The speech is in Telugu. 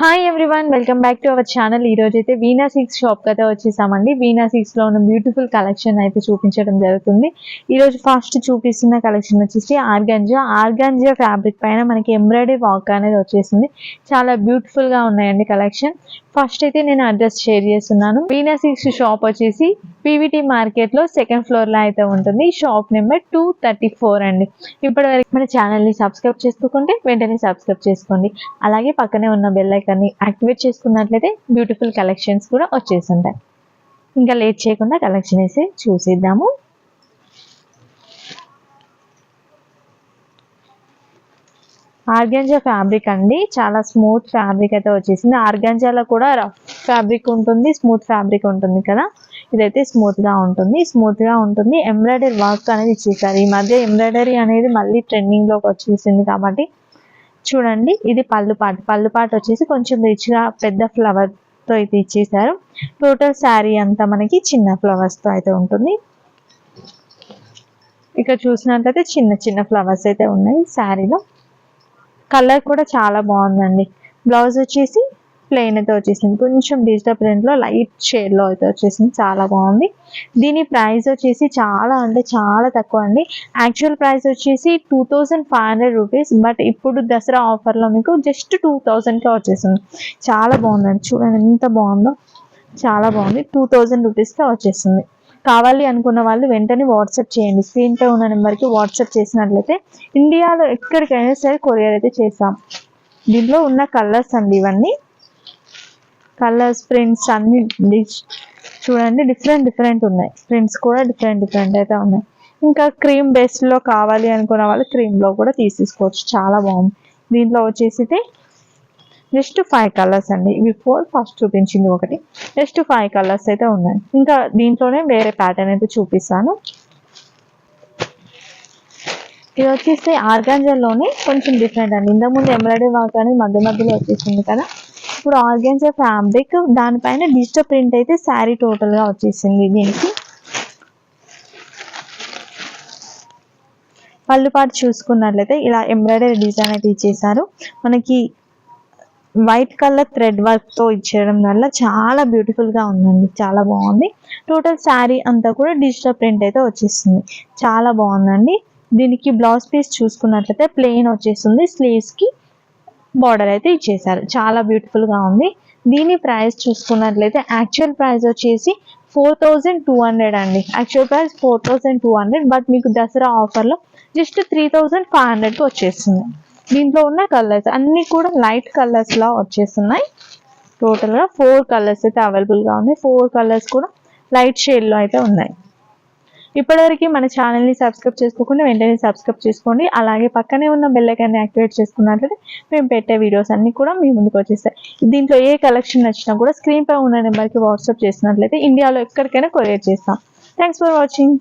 Hi everyone, welcome back to our channel. ఈ రోజు అయితే వీణా సిల్క్స్ షాప్ అయితే వచ్చేసామండి. వీణా సిల్క్స్ లో ఉన్న బ్యూటిఫుల్ కలెక్షన్ అయితే చూపించడం జరుగుతుంది. ఈ రోజు ఫస్ట్ చూపిస్తున్న కలెక్షన్ వచ్చేసి ఆర్గాంజా ఫ్యాబ్రిక్ పైన మనకి ఎంబ్రాయిడరీ వర్క్ అనేది వచ్చేసింది. చాలా బ్యూటిఫుల్ గా ఉన్నాయండి కలెక్షన్. ఫస్ట్ అయితే నేను అడ్రస్ షేర్ చేస్తున్నాను. వీణా సిల్క్స్ షాప్ వచ్చేసి పీవీటీ మార్కెట్ లో సెకండ్ ఫ్లోర్ లో అయితే ఉంటుంది. షాప్ నెంబర్ 234 అండి. ఇప్పటి వరకు మన ఛానల్ ని సబ్స్క్రైబ్ చేసుకోకుంటే వెంటనే సబ్స్క్రైబ్ చేసుకోండి. అలాగే పక్కనే ఉన్న బెల్ ఐకాన్ ని యాక్టివేట్ చేసుకున్నట్లయితే బ్యూటిఫుల్ కలెక్షన్స్ కూడా వచ్చేస్తుంటాయి. ఇంకా లేట్ చేయకుండా కలెక్షన్ వేసి చూసిద్దాము. ఆర్గాంజా ఫ్యాబ్రిక్ అండి, చాలా స్మూత్ ఫ్యాబ్రిక్ అయితే వచ్చేసింది. ఆర్గాంజాలో కూడా రఫ్ ఫ్యాబ్రిక్ ఉంటుంది, స్మూత్ ఫ్యాబ్రిక్ ఉంటుంది కదా. ఇదైతే స్మూత్ గా ఉంటుంది. ఎంబ్రాయిడరీ వర్క్ అనేది ఇచ్చేసారు. ఈ మధ్య ఎంబ్రాయిడరీ అనేది మళ్ళీ ట్రెండింగ్ లోకి వచ్చేసింది కాబట్టి చూడండి. ఇది పళ్ళు పాటు వచ్చేసి కొంచెం రిచ్ గా పెద్ద ఫ్లవర్ తో అయితే ఇచ్చేసారు. టోటల్ శారీ అంతా మనకి చిన్న ఫ్లవర్స్ తో అయితే ఉంటుంది. ఇక్కడ చూసినట్లయితే చిన్న చిన్న ఫ్లవర్స్ అయితే ఉన్నాయి శారీలో. కలర్ కూడా చాలా బాగుందండి. బ్లౌజ్ వచ్చేసి ప్లెయిన్ అయితే వచ్చేసింది. కొంచెం డిజిటల్ ప్రింట్ లో లైట్ షేడ్ లో అయితే వచ్చేసింది. చాలా బాగుంది. దీని ప్రైస్ వచ్చేసి చాలా అంటే చాలా తక్కువ అండి. యాక్చువల్ ప్రైస్ వచ్చేసి 2500 రూపీస్. బట్ ఇప్పుడు దసరా ఆఫర్ లో మీకు జస్ట్ 2000 కే వచ్చేసింది. చాలా బాగుందండి. చూడండి ఎంత బాగుందో, చాలా బాగుంది. 2000 రూపీస్ కే వచ్చేస్తుంది. కావాలి అనుకున్న వాళ్ళు వెంటనే వాట్సాప్ చేయండి. స్క్రీన్ పై ఉన్న నెంబర్కి వాట్సాప్ చేసినట్లయితే ఇండియాలో ఎక్కడికైనా సరే కొరియర్ అయితే చేస్తాం. దీంట్లో ఉన్న కలర్స్ అండి, ఇవన్నీ కలర్స్, ప్రింట్స్ అన్ని చూడండి డిఫరెంట్ ఉన్నాయి. ప్రింట్స్ కూడా డిఫరెంట్ అయితే ఉన్నాయి. ఇంకా క్రీమ్ బేస్ లో కావాలి అనుకున్న వాళ్ళు క్రీమ్ లో కూడా తీసేసుకోవచ్చు. చాలా బాగుంది. దీంట్లో వచ్చేసి జస్ట్ 5 కలర్స్ అండి. ఇవి 4 ఫస్ట్ చూపించింది ఒకటి. జస్ట్ 5 కలర్స్ అయితే ఉన్నాయి. ఇంకా దీంట్లోనే వేరే ప్యాటర్న్ అయితే చూపిస్తాను. ఇది వచ్చేసి ఆర్గాంజాలోనే కొంచెం డిఫరెంట్ అండి. ఇంతకుముందు ఎంబ్రాయిడరీ వర్క్ అనేది మధ్యలో వచ్చేసింది కదా. ఇప్పుడు ఆర్గాంజా ఫ్యాబ్రిక్ దానిపైన డిజిటల్ ప్రింట్ అయితే శారీ టోటల్ గా వచ్చేసింది. దీనికి పళ్ళు పాటు చూసుకున్నట్లయితే ఇలా ఎంబ్రాయిడరీ డిజైన్ అయితే ఇచ్చేసారు. మనకి వైట్ కలర్ థ్రెడ్ వర్క్ తో ఇచ్చేయడం వల్ల చాలా బ్యూటిఫుల్ గా ఉందండి. చాలా బాగుంది. టోటల్ శారీ అంతా కూడా డిజిటల్ ప్రింట్ అయితే వచ్చేస్తుంది. చాలా బాగుందండి. దీనికి బ్లౌజ్ పీస్ చూసుకున్నట్లయితే ప్లెయిన్ వచ్చేస్తుంది. స్లీవ్స్ కి బార్డర్ అయితే ఇచ్చేసారు. చాలా బ్యూటిఫుల్ గా ఉంది. దీని ప్రైస్ చూసుకున్నట్లయితే యాక్చువల్ ప్రైస్ వచ్చేసి 4200 అండి. Actual price 4200. బట్ మీకు దసరా ఆఫర్ లో జస్ట్ 3500 కి వచ్చేస్తుంది. దీంట్లో ఉన్న కలర్స్ అన్ని కూడా లైట్ కలర్స్ లా వచ్చేస్తున్నాయి. టోటల్ గా 4 కలర్స్ అయితే అవైలబుల్ గా ఉన్నాయి. 4 కలర్స్ కూడా లైట్ షేడ్ లో అయితే ఉన్నాయి. ఇప్పటివరకు మన ఛానల్ ని సబ్స్క్రైబ్ చేసుకోకుండా వెంటనే సబ్స్క్రైబ్ చేసుకోండి. అలాగే పక్కనే ఉన్న బెల్ ఐకాన్ ని యాక్టివేట్ చేసుకున్నట్లయితే మేము పెట్టే వీడియోస్ అన్ని కూడా మీ ముందుకు వచ్చేస్తాయి. దీంట్లో ఏ కలెక్షన్ నచ్చినా కూడా స్క్రీన్ పై ఉన్న నెంబర్కి వాట్సాప్ చేసినట్లయితే ఇండియాలో ఎక్కడికైనా కొరియర్ చేస్తాం. Thanks for watching.